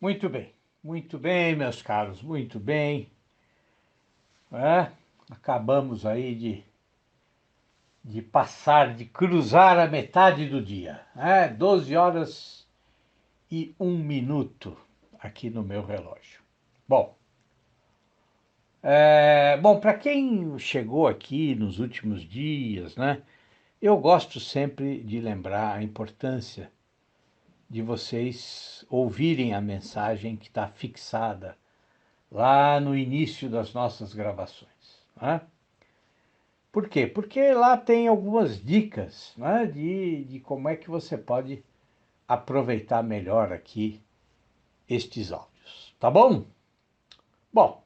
Muito bem, meus caros, muito bem. Acabamos aí de passar, de cruzar a metade do dia. 12 horas e 1 minuto aqui no meu relógio. Bom, para quem chegou aqui nos últimos dias, né? Eu gosto sempre de lembrar a importância de vocês ouvirem a mensagem que está fixada lá no início das nossas gravações. Né? Por quê? Porque lá tem algumas dicas, né, de como é que você pode aproveitar melhor aqui estes áudios. Tá bom? Bom,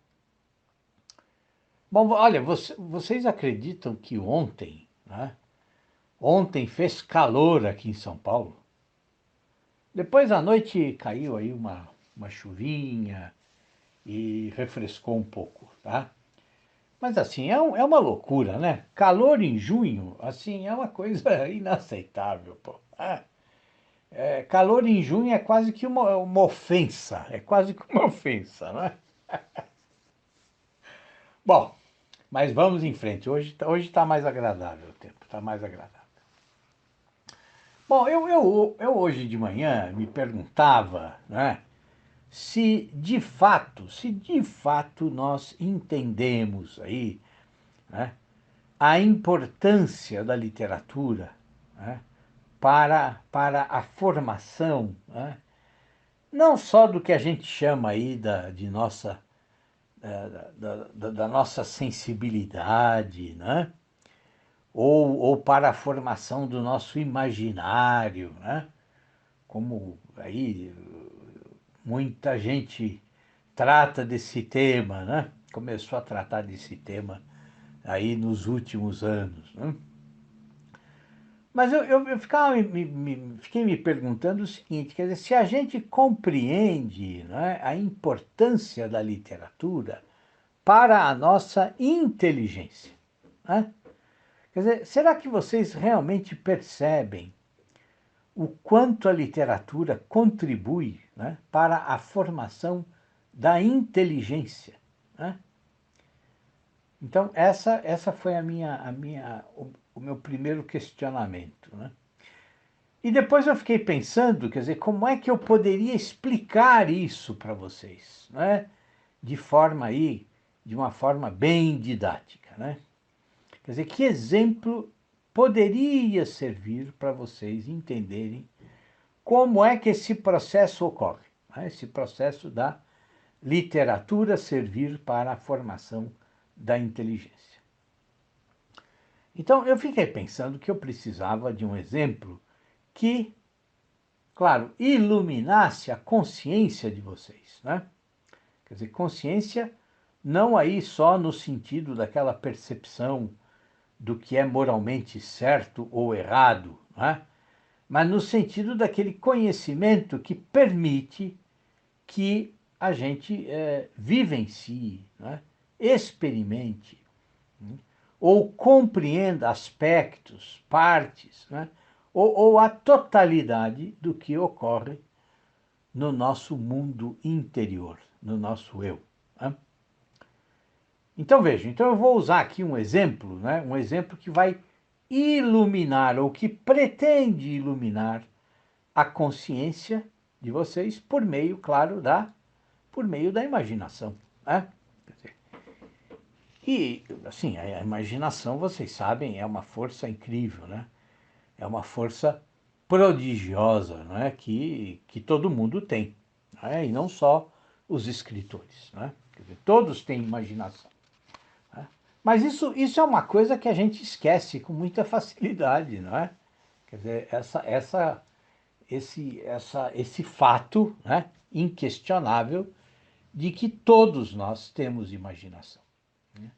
olha, vocês acreditam que ontem, né, ontem fez calor aqui em São Paulo? Depois à noite caiu aí uma chuvinha e refrescou um pouco, tá? Mas assim, é uma loucura, né? Calor em junho, assim, é uma coisa inaceitável, pô. Calor em junho é quase que uma ofensa, é quase que uma ofensa, né? Bom, mas vamos em frente, hoje tá mais agradável o tempo, está mais agradável. Bom, eu hoje de manhã me perguntava, né, se de fato nós entendemos aí, né, a importância da literatura, né, para a formação, né, não só do que a gente chama aí de nossa, da nossa sensibilidade, né, ou para a formação do nosso imaginário, né, como aí muita gente trata desse tema, né, começou a tratar desse tema aí nos últimos anos, né? Mas fiquei me perguntando o seguinte, quer dizer, se a gente compreende, né, a importância da literatura para a nossa inteligência, né? Quer dizer, será que vocês realmente percebem o quanto a literatura contribui, né, para a formação da inteligência, né? Então, essa foi o meu primeiro questionamento, né? E depois eu fiquei pensando, quer dizer, como é que eu poderia explicar isso para vocês, né? De uma forma bem didática, né? Quer dizer, que exemplo poderia servir para vocês entenderem como é que esse processo ocorre, né? Esse processo da literatura servir para a formação da inteligência. Então, eu fiquei pensando que eu precisava de um exemplo que, claro, iluminasse a consciência de vocês, né? Quer dizer, consciência não aí só no sentido daquela percepção do que é moralmente certo ou errado, né? Mas no sentido daquele conhecimento que permite que a gente vivencie, né? Experimente, né? Ou compreenda aspectos, partes, né? Ou a totalidade do que ocorre no nosso mundo interior, no nosso eu, né? Então veja, então eu vou usar aqui um exemplo, né? Um exemplo que vai iluminar ou que pretende iluminar a consciência de vocês por meio, claro, por meio da imaginação, né? E assim, a imaginação, vocês sabem, é uma força incrível, né? É uma força prodigiosa, não é? Que todo mundo tem, não é? E não só os escritores, não é? Quer dizer, todos têm imaginação. Né? Mas isso é uma coisa que a gente esquece com muita facilidade, não é? Quer dizer, esse fato, né, inquestionável de que todos nós temos imaginação. Né?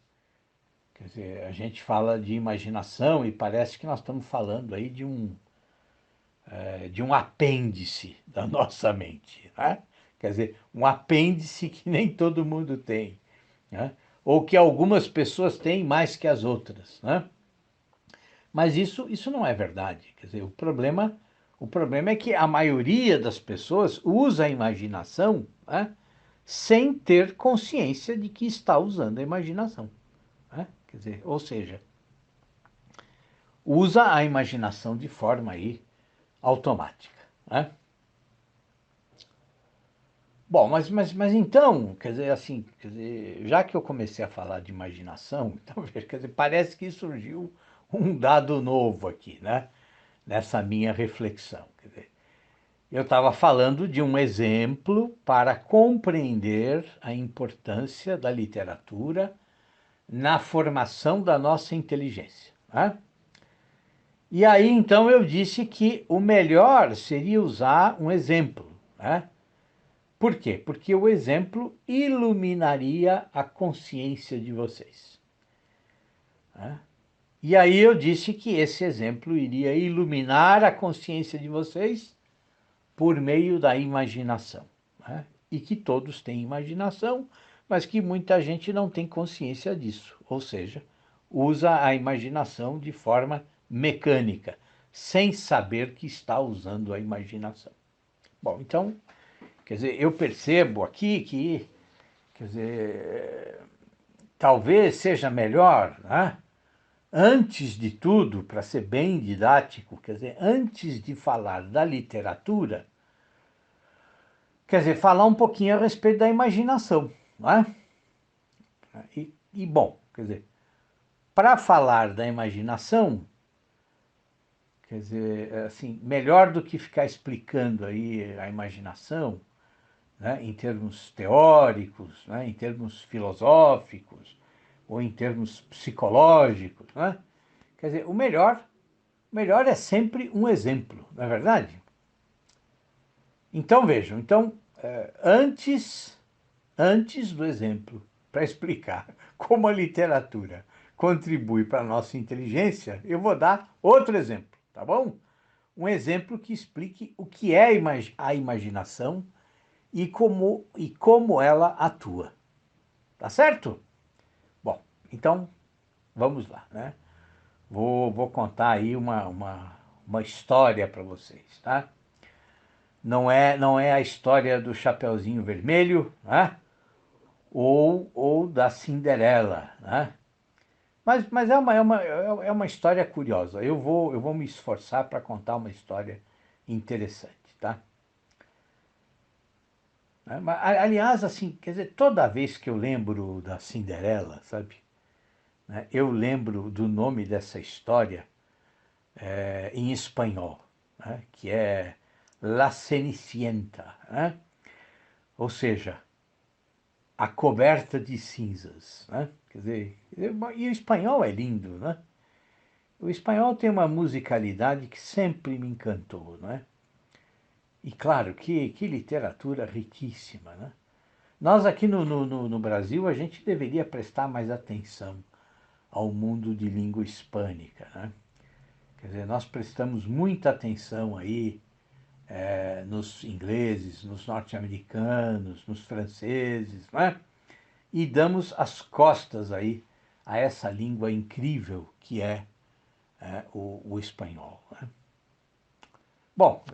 Quer dizer, a gente fala de imaginação e parece que nós estamos falando aí de um apêndice da nossa mente, né? Quer dizer, um apêndice que nem todo mundo tem, né? Ou que algumas pessoas têm mais que as outras, né? Mas isso não é verdade. Quer dizer, O problema é que a maioria das pessoas usa a imaginação, né, sem ter consciência de que está usando a imaginação, né? Quer dizer, ou seja, usa a imaginação de forma aí automática, né? Bom, mas então, quer dizer, assim, quer dizer, já que eu comecei a falar de imaginação, então, quer dizer, parece que surgiu um dado novo aqui, né? Nessa minha reflexão. Quer dizer, eu estava falando de um exemplo para compreender a importância da literatura na formação da nossa inteligência, né? E aí, então, eu disse que o melhor seria usar um exemplo, né? Por quê? Porque o exemplo iluminaria a consciência de vocês, né? E aí eu disse que esse exemplo iria iluminar a consciência de vocês por meio da imaginação, né? E que todos têm imaginação, mas que muita gente não tem consciência disso, ou seja, usa a imaginação de forma mecânica, sem saber que está usando a imaginação. Bom, então, quer dizer, eu percebo aqui que, quer dizer, talvez seja melhor, né? Antes de tudo, para ser bem didático, quer dizer, antes de falar da literatura, quer dizer, falar um pouquinho a respeito da imaginação, não é? Bom, quer dizer, para falar da imaginação, quer dizer, assim, melhor do que ficar explicando aí a imaginação, né, em termos teóricos, né, em termos filosóficos, ou em termos psicológicos, né? Quer dizer, o melhor é sempre um exemplo, não é verdade? Então vejam, então, antes do exemplo, para explicar como a literatura contribui para a nossa inteligência, eu vou dar outro exemplo, tá bom? Um exemplo que explique o que é a imaginação e como ela atua, tá certo? Bom, então vamos lá, né? Vou contar aí uma história para vocês, tá? Não é a história do Chapeuzinho Vermelho, né? Ou da Cinderela, né? Mas é uma história curiosa. Eu vou me esforçar para contar uma história interessante, tá? Aliás, assim, quer dizer, toda vez que eu lembro da Cinderela, sabe, né, eu lembro do nome dessa história em espanhol, né, que é La Cenicienta, né? Ou seja, a coberta de cinzas, né? Quer dizer, e o espanhol é lindo, né? O espanhol tem uma musicalidade que sempre me encantou, né? E claro, que literatura riquíssima, né? Nós aqui no Brasil, a gente deveria prestar mais atenção ao mundo de língua hispânica, né? Quer dizer, nós prestamos muita atenção aí nos ingleses, nos norte-americanos, nos franceses, né? E damos as costas aí a essa língua incrível que é o espanhol, né? Bom,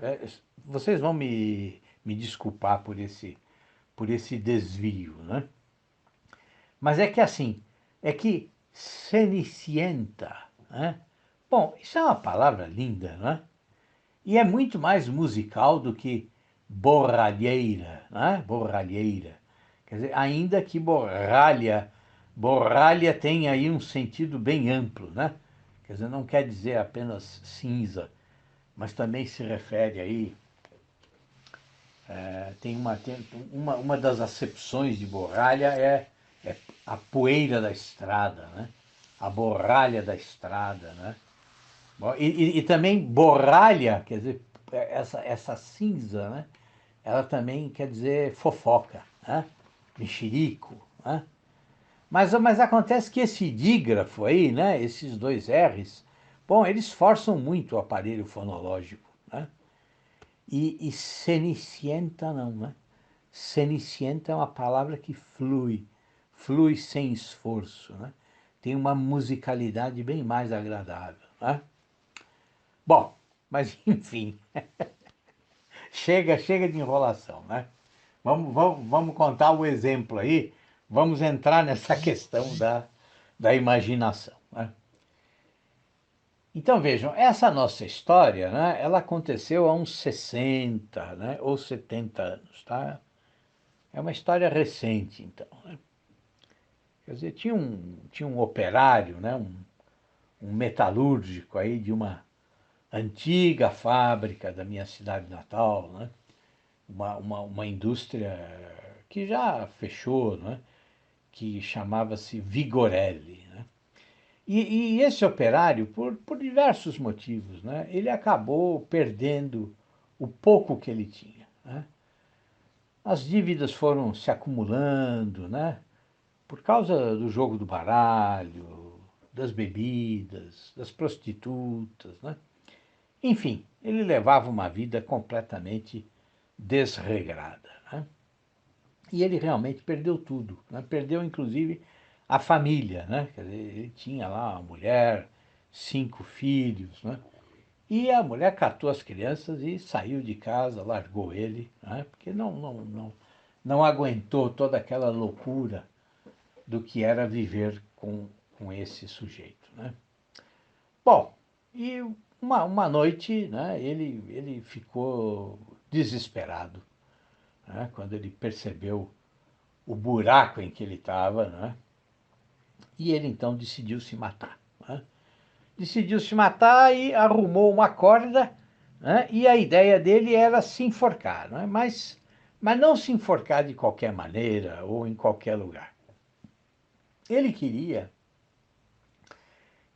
vocês vão me desculpar por esse desvio, né? Mas é que assim, é que Cenicienta, né? Bom, isso é uma palavra linda, né? E é muito mais musical do que borralheira, né? Borralheira. Quer dizer, ainda que borralha tem aí um sentido bem amplo, né? Quer dizer, não quer dizer apenas cinza, mas também se refere aí, tem uma das acepções de borralha é a poeira da estrada, né? A borralha da estrada, né? Bom, e também borralha, quer dizer, essa cinza, né? Ela também quer dizer fofoca, né? Mexerico, né? Mas acontece que esse dígrafo aí, né? Esses dois R's, bom, eles forçam muito o aparelho fonológico, né? E cenicienta não, né? Cenicienta é uma palavra que flui sem esforço, né? Tem uma musicalidade bem mais agradável, né? Bom, Mas, enfim, chega de enrolação, né? Vamos contar o exemplo aí, vamos entrar nessa questão da imaginação, né? Então, vejam, essa nossa história, né, ela aconteceu há uns 60, né, ou 70 anos, tá? É uma história recente, então, né? Quer dizer, tinha um operário, né, um metalúrgico aí de uma antiga fábrica da minha cidade natal, né? Uma indústria que já fechou, né? Que chamava-se Vigorelli, né? E esse operário, por diversos motivos, né? Ele acabou perdendo o pouco que ele tinha, né? As dívidas foram se acumulando, né? Por causa do jogo do baralho, das bebidas, das prostitutas, né? Enfim, ele levava uma vida completamente desregrada, né? E ele realmente perdeu tudo, né? Perdeu inclusive a família, né? Quer dizer, ele tinha lá uma mulher, 5 filhos, né? E a mulher catou as crianças e saiu de casa, largou ele, né? Porque não aguentou toda aquela loucura do que era viver com esse sujeito, né? Bom, e uma noite, né, ele ficou desesperado, né, quando ele percebeu o buraco em que ele estava, né, e ele então decidiu se matar, né? Decidiu se matar e arrumou uma corda, né, e a ideia dele era se enforcar, né, mas não se enforcar de qualquer maneira ou em qualquer lugar. Ele queria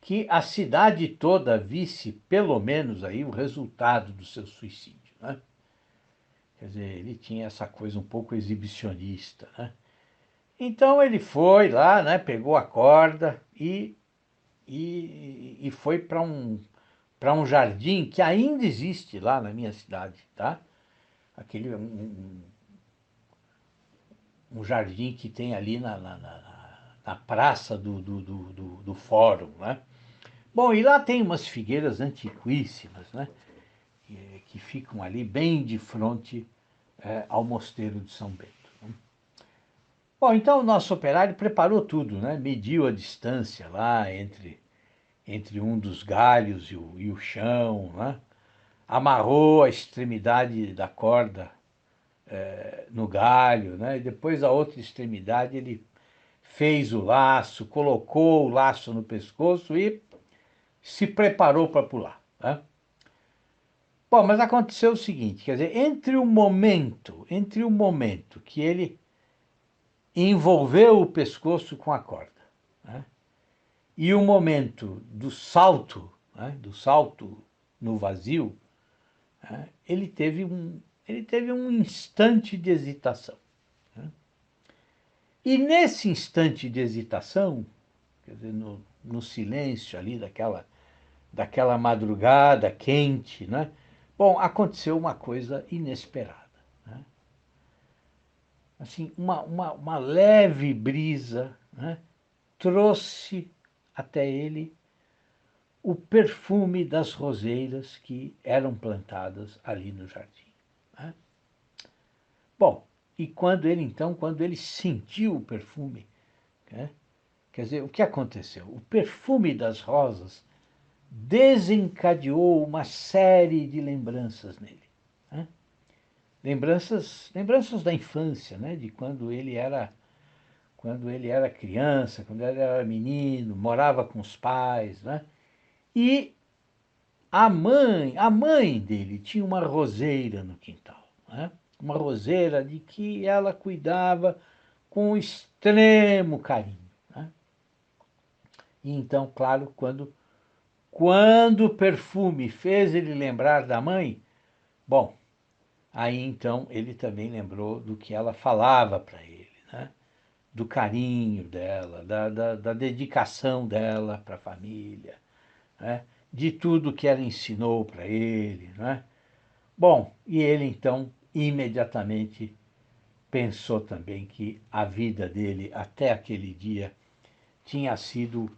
que a cidade toda visse, pelo menos, aí o resultado do seu suicídio, né? Quer dizer, ele tinha essa coisa um pouco exibicionista, né? Então ele foi lá, né? Pegou a corda e foi para um jardim que ainda existe lá na minha cidade, tá? Aquele um jardim que tem ali na praça do fórum, né? Bom, e lá tem umas figueiras antiquíssimas, né? Que ficam ali bem de frente ao mosteiro de São Bento. Bom, então o nosso operário preparou tudo, né? Mediu a distância lá entre um dos galhos e o chão, né? Amarrou a extremidade da corda no galho, né? E depois a outra extremidade ele fez o laço, colocou o laço no pescoço e se preparou para pular, né? Bom, mas aconteceu o seguinte, quer dizer, entre o momento que ele envolveu o pescoço com a corda, né, e o momento do salto, né, do salto no vazio, né, ele teve um instante de hesitação, né? E nesse instante de hesitação, quer dizer, no silêncio ali daquela madrugada quente, né? Bom, aconteceu uma coisa inesperada, né? Assim, uma leve brisa, né, trouxe até ele o perfume das roseiras que eram plantadas ali no jardim, né? Bom, e quando ele sentiu o perfume, né, quer dizer, o que aconteceu? O perfume das rosas desencadeou uma série de lembranças nele, né? Lembranças da infância, né? De quando ele era criança, quando ele era menino, morava com os pais, né? E a mãe dele tinha uma roseira no quintal, né? Uma roseira de que ela cuidava com extremo carinho, né? E então, claro, quando o perfume fez ele lembrar da mãe, bom, aí então ele também lembrou do que ela falava para ele, né? Do carinho dela, da dedicação dela para a família, né? De tudo que ela ensinou para ele, né? Bom, e ele então imediatamente pensou também que a vida dele até aquele dia tinha sido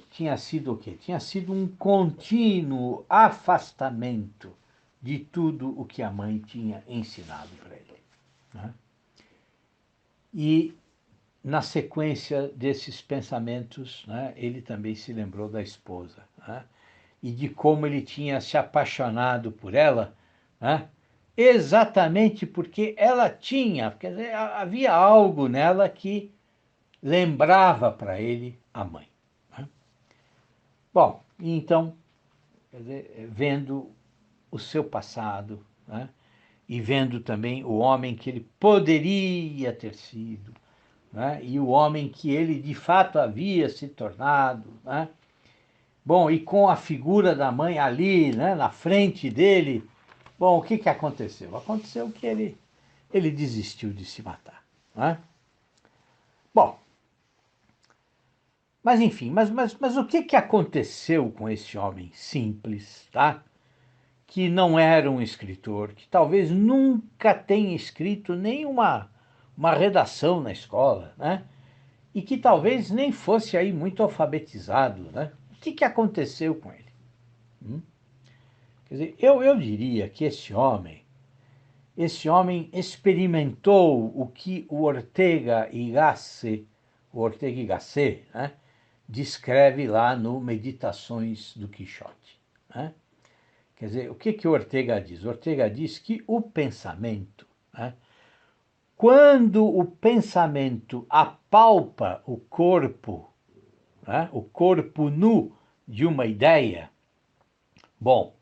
tinha sido o quê? Tinha sido um contínuo afastamento de tudo o que a mãe tinha ensinado para ele, né? E, na sequência desses pensamentos, né, ele também se lembrou da esposa, né, e de como ele tinha se apaixonado por ela, né, exatamente porque ela tinha, quer dizer, havia algo nela que lembrava para ele a mãe, né? Bom, então, quer dizer, vendo o seu passado, né, e vendo também o homem que ele poderia ter sido, né, e o homem que ele de fato havia se tornado, né? Bom, e com a figura da mãe ali, né, na frente dele, bom, o que que aconteceu? Aconteceu que ele desistiu de se matar, né? Bom, mas enfim, mas o que que aconteceu com esse homem simples, tá? Que não era um escritor, que talvez nunca tenha escrito uma redação na escola, né? E que talvez nem fosse aí muito alfabetizado, né? O que que aconteceu com ele? Quer dizer, eu diria que esse homem experimentou o que o Ortega y Gasset, né, descreve lá no Meditações do Quixote, né? Quer dizer, o que que o Ortega diz? O Ortega diz que o pensamento, né, quando o pensamento apalpa o corpo nu de uma ideia, bom,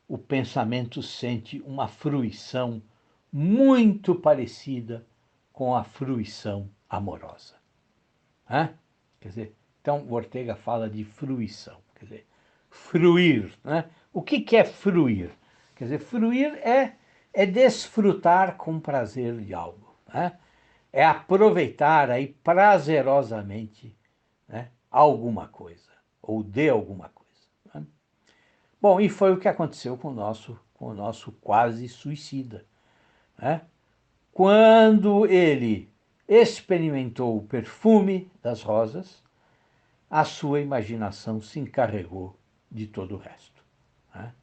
o pensamento sente uma fruição muito parecida com a fruição amorosa, né? Quer dizer, então o Ortega fala de fruição, quer dizer, fruir, né? O que que é fruir? Quer dizer, fruir é desfrutar com prazer de algo, né? É aproveitar aí prazerosamente, né, alguma coisa, ou de alguma coisa, né? Bom, e foi o que aconteceu com o nosso quase suicida, né? Quando ele experimentou o perfume das rosas, a sua imaginação se encarregou de todo o resto, né?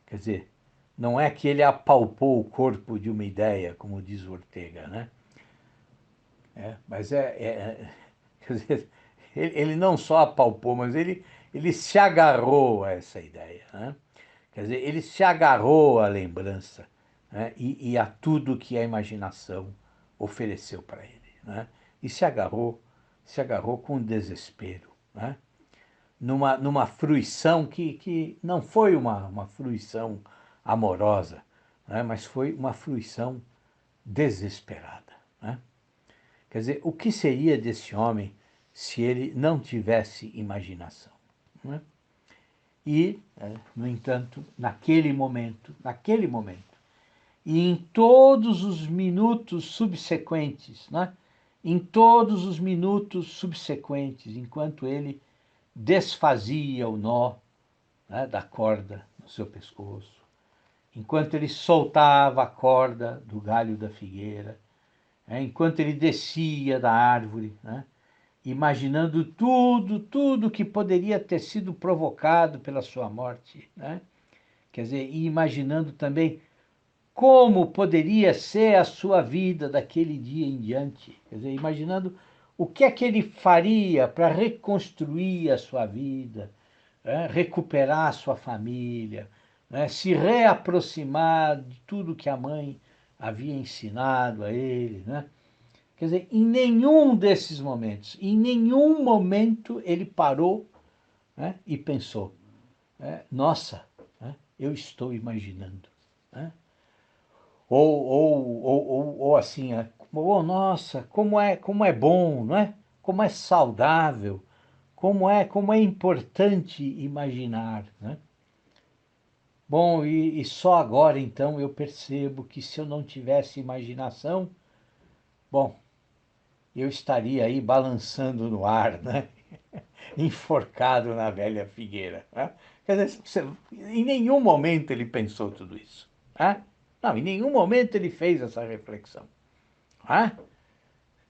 Quer dizer, não é que ele apalpou o corpo de uma ideia, como diz Ortega, né? Mas quer dizer, ele não só apalpou, mas ele se agarrou a essa ideia, né? Quer dizer, ele se agarrou à lembrança, né, e a tudo que a imaginação ofereceu para ele, né? E se agarrou com desespero, né? Numa fruição que não foi uma fruição amorosa, né, mas foi uma fruição desesperada, né? Quer dizer, o que seria desse homem se ele não tivesse imaginação, né? E, no entanto, naquele momento, e em todos os minutos subsequentes, né? Em todos os minutos subsequentes, enquanto ele desfazia o nó, né, da corda no seu pescoço, enquanto ele soltava a corda do galho da figueira, enquanto ele descia da árvore, né, imaginando tudo que poderia ter sido provocado pela sua morte, né? Quer dizer, e imaginando também como poderia ser a sua vida daquele dia em diante. Quer dizer, imaginando o que é que ele faria para reconstruir a sua vida, né? Recuperar a sua família, né? Se reaproximar de tudo que a mãe havia ensinado a ele, né? Quer dizer, em nenhum momento ele parou, né, e pensou, nossa, né, eu estou imaginando, né? Ou assim, oh, nossa, como é bom, não é? Como é saudável, como é importante imaginar, né? Bom, e só agora então eu percebo que se eu não tivesse imaginação, bom, eu estaria aí balançando no ar, né? Enforcado na velha figueira, né? Quer dizer, em nenhum momento ele pensou tudo isso, né? Não, em nenhum momento ele fez essa reflexão, né?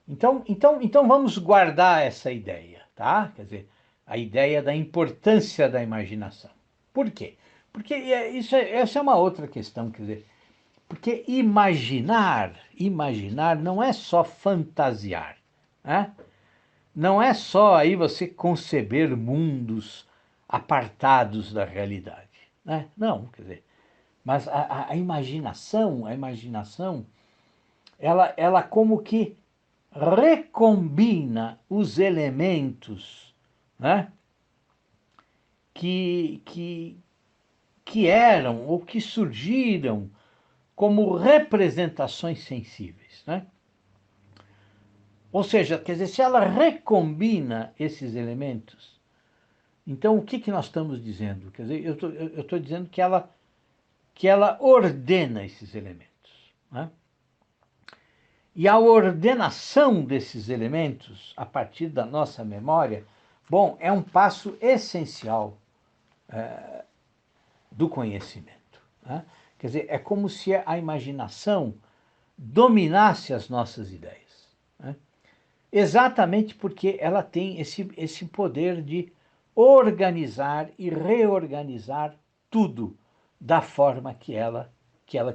Então vamos guardar essa ideia, tá? Quer dizer, a ideia da importância da imaginação. Por quê? Porque essa é uma outra questão, quer dizer, porque imaginar não é só fantasiar, né? Não é só aí você conceber mundos apartados da realidade, né? Não, quer dizer, mas a imaginação, ela como que recombina os elementos, né? que eram ou que surgiram como representações sensíveis, né? Ou seja, quer dizer, se ela recombina esses elementos, então o que nós estamos dizendo? Quer dizer, eu estou dizendo que ela ordena esses elementos, né? E a ordenação desses elementos, a partir da nossa memória, bom, é um passo essencial do conhecimento, né? Quer dizer, é como se a imaginação dominasse as nossas ideias, né? Exatamente porque ela tem esse poder de organizar e reorganizar tudo da forma que ela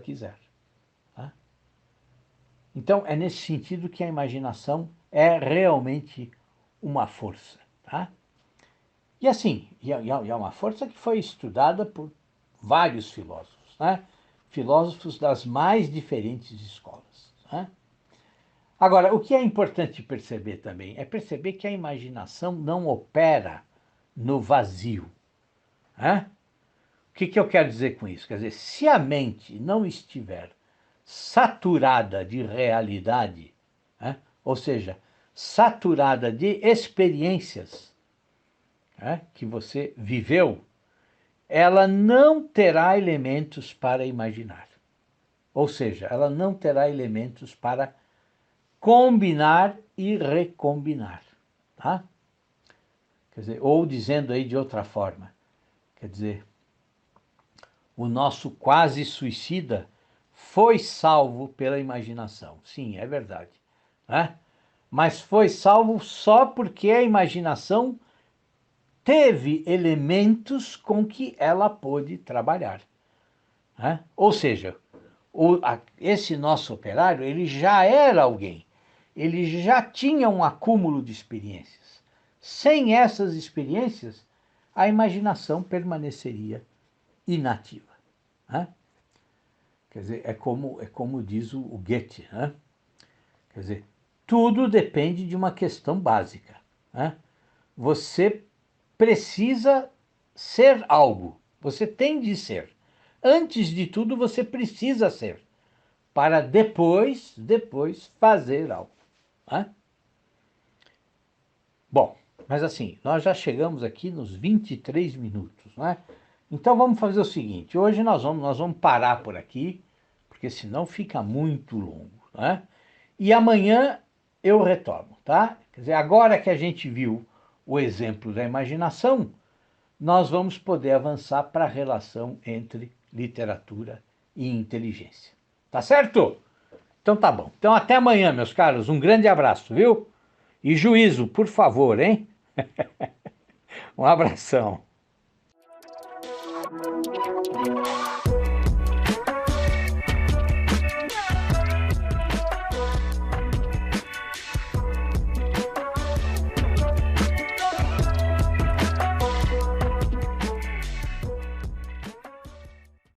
quiser, tá? Então, é nesse sentido que a imaginação é realmente uma força, tá? E assim, é uma força que foi estudada por vários filósofos, né? Filósofos das mais diferentes escolas, né? Agora, o que é importante perceber também é perceber que a imaginação não opera no vazio, né? O que eu quero dizer com isso? Quer dizer, se a mente não estiver saturada de realidade, né? Ou seja, saturada de experiências, né, que você viveu, ela não terá elementos para imaginar. Ou seja, ela não terá elementos para combinar e recombinar, tá? Quer dizer, ou dizendo aí de outra forma, quer dizer, o nosso quase suicida foi salvo pela imaginação. Sim, é verdade, né? Mas foi salvo só porque a imaginação teve elementos com que ela pôde trabalhar, né? Ou seja, esse nosso operário, ele já era alguém, ele já tinha um acúmulo de experiências. Sem essas experiências, a imaginação permaneceria inativa, né? Quer dizer, é como diz o Goethe, né? Quer dizer, tudo depende de uma questão básica, né? Você precisa ser algo, você tem de ser. Antes de tudo, você precisa ser, para depois fazer algo, né? Bom, mas assim, nós já chegamos aqui nos 23 minutos, né? Então vamos fazer o seguinte, hoje nós vamos parar por aqui, porque senão fica muito longo, né? E amanhã eu retomo, tá? Quer dizer, agora que a gente viu o exemplo da imaginação, nós vamos poder avançar para a relação entre literatura e inteligência. Tá certo? Então tá bom. Então até amanhã, meus caros. Um grande abraço, viu? E juízo, por favor, hein? Um abração.